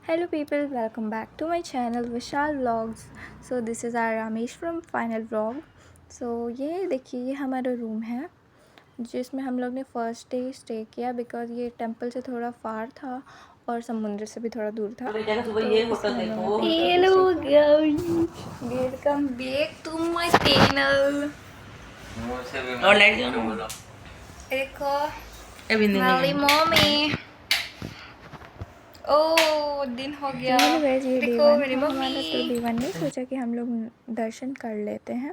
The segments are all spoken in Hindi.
Hello people, welcome back to my channel Vishal Vlogs. So this is our Ramesh from Final Vlog. So ये देखिए ये हमारा रूम है जिसमें हम लोग ने फर्स्ट डे स्टे किया बिकॉज़ ये टेंपल से थोड़ा फार था और समुद्र से भी थोड़ा दूर था। Hello guys, welcome back to my channel. देखो मेरी मम्मी दिन हो गया। देखो मेरी मम्मी ने सोचा कि हम लोग दर्शन कर लेते हैं।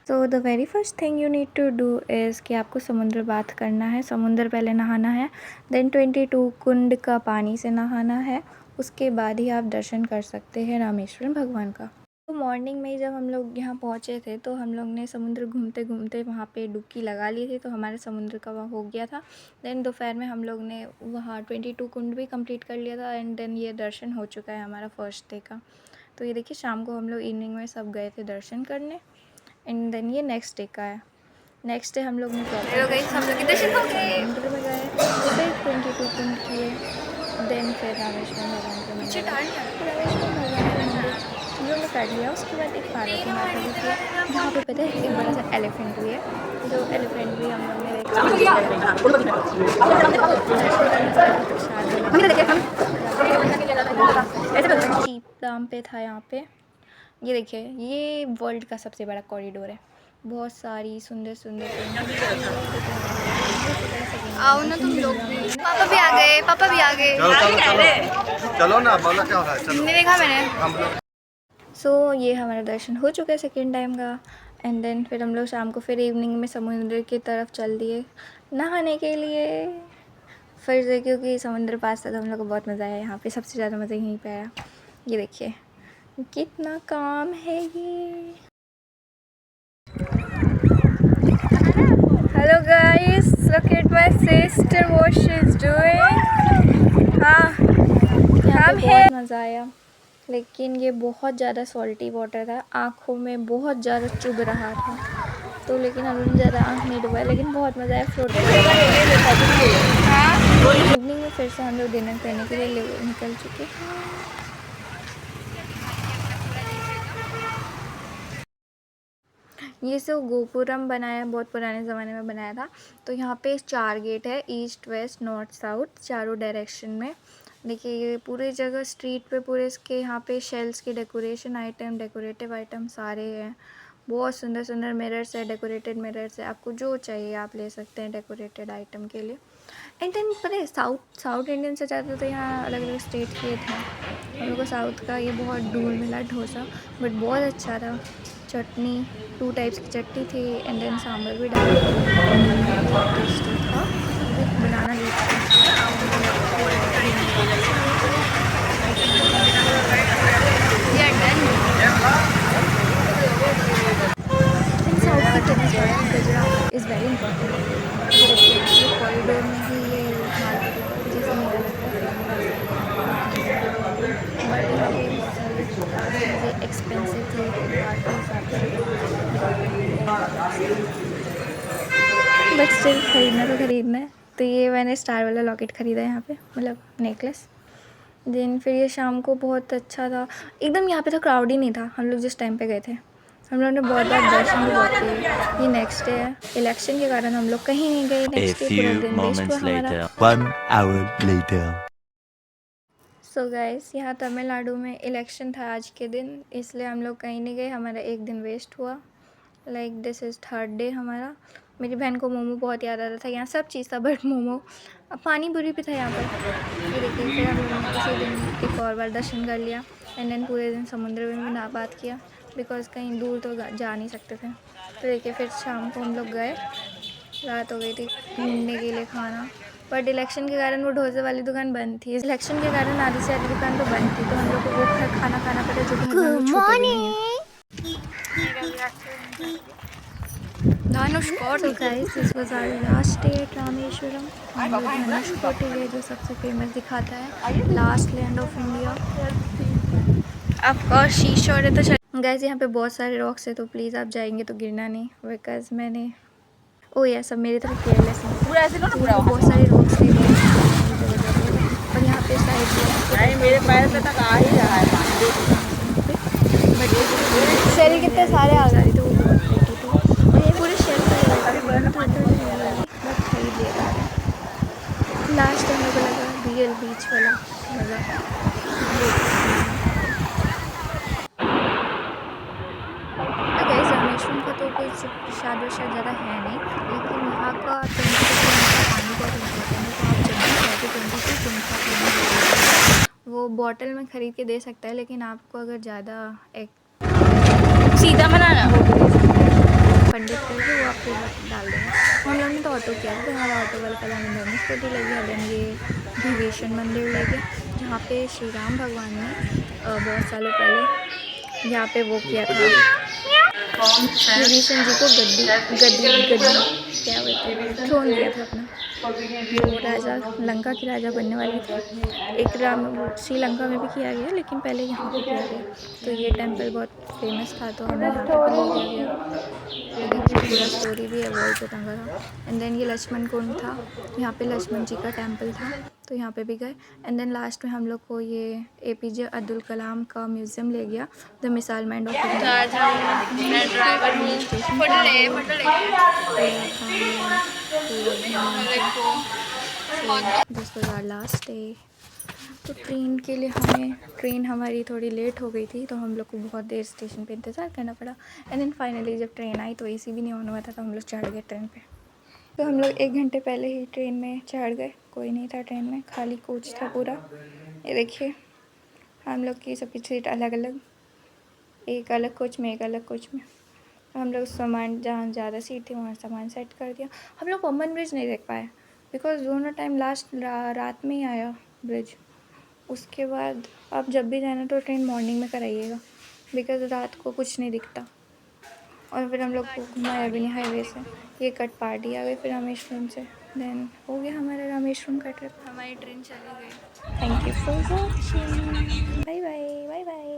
तो the very first thing you need to do is कि आपको समुद्र बात करना है, समुद्र पहले नहाना है, देन 22 कुंड का पानी से नहाना है, उसके बाद ही आप दर्शन कर सकते हैं रामेश्वरम भगवान का। तो मॉर्निंग में जब हम लोग यहाँ पहुँचे थे तो हम लोग ने समुद्र घूमते घूमते वहाँ पे डुबकी लगा ली थी, तो हमारे समुद्र का वहाँ हो गया था। देन दोपहर में हम लोग ने वहाँ 22 कुंड भी कंप्लीट कर लिया था एंड देन ये दर्शन हो चुका है हमारा फर्स्ट डे का। तो ये देखिए शाम को हम लोग इवनिंग में सब गए थे दर्शन करने एंड देन ये नेक्स्ट डे का है। नेक्स्ट डे हम लोग ने दर्शन हो गए, समुद्र में गए, फिर 22 कुंड किए, देन फिर रामेश्वरम भगवान का मंदिर, रामेश्वरम भगवान का मंदिर हम लोग ने कर लिया। उसके बाद एक पार्वती माता भी थी, वहाँ पे पता है एक बड़ा सा एलिफेंट भी है, जो एलिफेंट भी हम लोग ने चीप दाम पे था यहाँ पे। ये देखिए ये वर्ल्ड का सबसे बड़ा कॉरिडोर है, बहुत सारी सुंदर सुंदर आओ ना तुम लोग भी। पापा भी आ गए, पापा भी आ गए। चलो ना, बोलो क्या हो रहा है, चलो। नहीं देखा मैंने। सो ये हमारा दर्शन हो चुका है सेकेंड टाइम का एंड देन फिर हम लोग शाम को फिर इवनिंग में समुद्र की तरफ चल दिए नहाने के लिए फिर से, क्योंकि समुद्र पास था तो हम लोग को बहुत मज़ा आया। यहाँ पे सबसे ज़्यादा मज़ा यहीं पे आया। ये देखिए कितना काम है ये। Hello guys, look at my sister what she is doing. हाँ हम है, मज़ा आया, लेकिन ये बहुत ज़्यादा सॉल्टी वाटर था, आँखों में बहुत ज़्यादा चुभ रहा था, तो लेकिन हम लोग ज़्यादा आँख नहीं डुबाया, लेकिन बहुत मज़ा आया फ्लोट इवनिंग में फिर से हम लोग डिनर करने के लिए निकल चुके हैं। ये सब गोपुरम बनाया, बहुत पुराने ज़माने में बनाया था। तो यहाँ पे 4 गेट है, ईस्ट वेस्ट नॉर्थ साउथ चारों डायरेक्शन में। देखिए ये पूरे जगह स्ट्रीट पे पूरे इसके यहाँ पे शेल्स के डेकोरेशन आइटम, डेकोरेटिव आइटम सारे हैं। बहुत सुंदर सुंदर मिरर्स है, डेकोरेटेड मिरर्स है, आपको जो चाहिए आप ले सकते हैं डेकोरेटेड आइटम के लिए। एंड देन पता है साउथ इंडियन से ज़्यादा तो यहाँ अलग अलग स्टेट के थे। हम लोग को साउथ का ये बहुत दूर मिला डोसा, बट बहुत अच्छा था। चटनी 2 टाइप्स की चटनी थी एंड देन सांभर भी डाला बहुत टेस्टी था। बनाना इज़ वेरी इंपॉर्टेंट। कॉरिडोर में ही ये मार्केट जैसे मेरा लगता है, बट एक्सपेंसिव थे बट स्टिल ख़रीदना तो ख़रीदना है। तो ये मैंने स्टार वाला लॉकेट ख़रीदा है यहाँ पे, मतलब नेकलेस। देन फिर ये शाम को बहुत अच्छा था, एकदम यहाँ पे तो क्राउड ही नहीं था। हम लोग जिस टाइम पे गए थे हम लोगों ने बहुत बार दर्शन भी बहुत किए। ये नेक्स्ट डे है, इलेक्शन के कारण हम लोग कहीं नहीं गए। नेक्स्ट डे पूरा दिन वेस्ट हुआ हमारा। 1 hour later. सो गाइस यहाँ तमिलनाडु में इलेक्शन था आज के दिन, इसलिए हम लोग कहीं नहीं गए, हमारा एक दिन वेस्ट हुआ। Like this is 3rd day हमारा। मेरी बहन को मोमो बहुत याद आ रहा था, यहाँ सब चीज़ था बट मोमो। अब पानी पूरी भी था यहाँ पर। ये देखिए फिर हम लोगों ने उसी दिन एक और बार दर्शन कर लिया एंड देन पूरे दिन समुद्र में भी ना बात किया बिकॉज़ कहीं दूर तो जा नहीं सकते थे। तो देखिए फिर शाम को हम लोग गए, रात हो गई थी, ढूंढने के लिए खाना, बट इलेक्शन के कारण वो डोसे वाली दुकान बंद थी। इलेक्शन के कारण आधी से आधी दुकान तो बंद थी, तो हम लोग को वो खाना खाना पड़ा जो घर में छूटे भी नहीं है। So guys, this was our last day at Rameswaram. हम लोग धनुषकोटी गए जो सबसे फेमस दिखाता है, last land of India. Of course seashore है तो गाइस यहाँ पे बहुत सारे रॉक्स है, तो प्लीज़ आप जाएंगे तो गिरना नहीं, बिकॉज मैंने या सब मेरी तरफ केयरलेस है। बहुत सारे रॉक्स थे और यहाँ पे नहीं मेरे पैर पे तक आ ही रहा है पानी। शेल कितने सारे आ गए थे, वो बहुत छोटी थी और ये पूरे शेल बहुत खरीद लिया। लास्ट टाइम मेरे को लगा रियल बीच वाला मज़ा। गाइस रामेश्वरम का तो कुछ प्रसाद वरसाद ज़्यादा है नहीं, लेकिन यहाँ का 22 पानी बहुत इम्पोर्टेंट है। तो आप जब भी जाते 22 का पानी वो बॉटल में ख़रीद के दे सकता है, लेकिन आपको अगर ज़्यादा एक सीधा बनाना पंडित करके वो आपको डाल देंगे। हम लोगों ने तो ऑटो किया था, तो हमारा ऑटो वाला पहले हमें धर्मस्कोटी लगी, देन ये भिवेशन मंदिर लगे, जहाँ पे श्री राम भगवान ने बहुत सालों पहले यहाँ पे वो किया था, विभीषण जी को गद्दी क्या बोलते हैं, थ्रोन दिया था अपना। वो राजा लंका के राजा बनने वाले थे। एक राम श्रीलंका में भी किया गया, लेकिन पहले यहाँ पे किया गया। तो ये टेंपल बहुत फेमस था, तो हमें यहाँ पे किया गया। ये देखिए पूरा स्टोरी भी है वॉल पे टंगा था। एंड देन ये लक्ष्मण कुंड था, यहाँ पे लक्ष्मण जी का टेंपल था, तो यहाँ पे भी गए। एंड देन लास्ट में हम लोग को ये APJ अब्दुल कलाम का म्यूज़ियम ले गया, the missile man of this was our last day. तो ट्रेन के लिए ट्रेन हमारी थोड़ी लेट हो गई थी, तो हम लोग को बहुत देर स्टेशन पे इंतज़ार करना पड़ा। एंड देन फाइनली जब ट्रेन आई तो AC भी नहीं ऑन हुआ था, तो हम लोग चढ़ गए ट्रेन पे। तो हम लोग 1 घंटे पहले ही ट्रेन में चढ़ गए, कोई नहीं था ट्रेन में, खाली कोच था पूरा। ये देखिए हम लोग की सबकी सीट अलग अलग, एक अलग कोच में एक अलग कोच में। हम लोग सामान जहाँ ज़्यादा सीट थी वहाँ सामान सेट कर दिया। हम लोग पम्बन ब्रिज नहीं देख पाए, बिकॉज दोनों टाइम लास्ट रात में ही आया ब्रिज। उसके बाद आप जब भी जाना तो ट्रेन मॉर्निंग में कराइएगा, बिकॉज रात को कुछ नहीं दिखता। और फिर हम लोग को घुमाया भी नहीं हाईवे से, ये कटपाडी आ गई फिर रामेश्वरम से। देन हो गया हमारा रामेश्वरम का ट्रिप, हमारी ट्रेन चली गई। Thank you for watching, bye bye bye bye.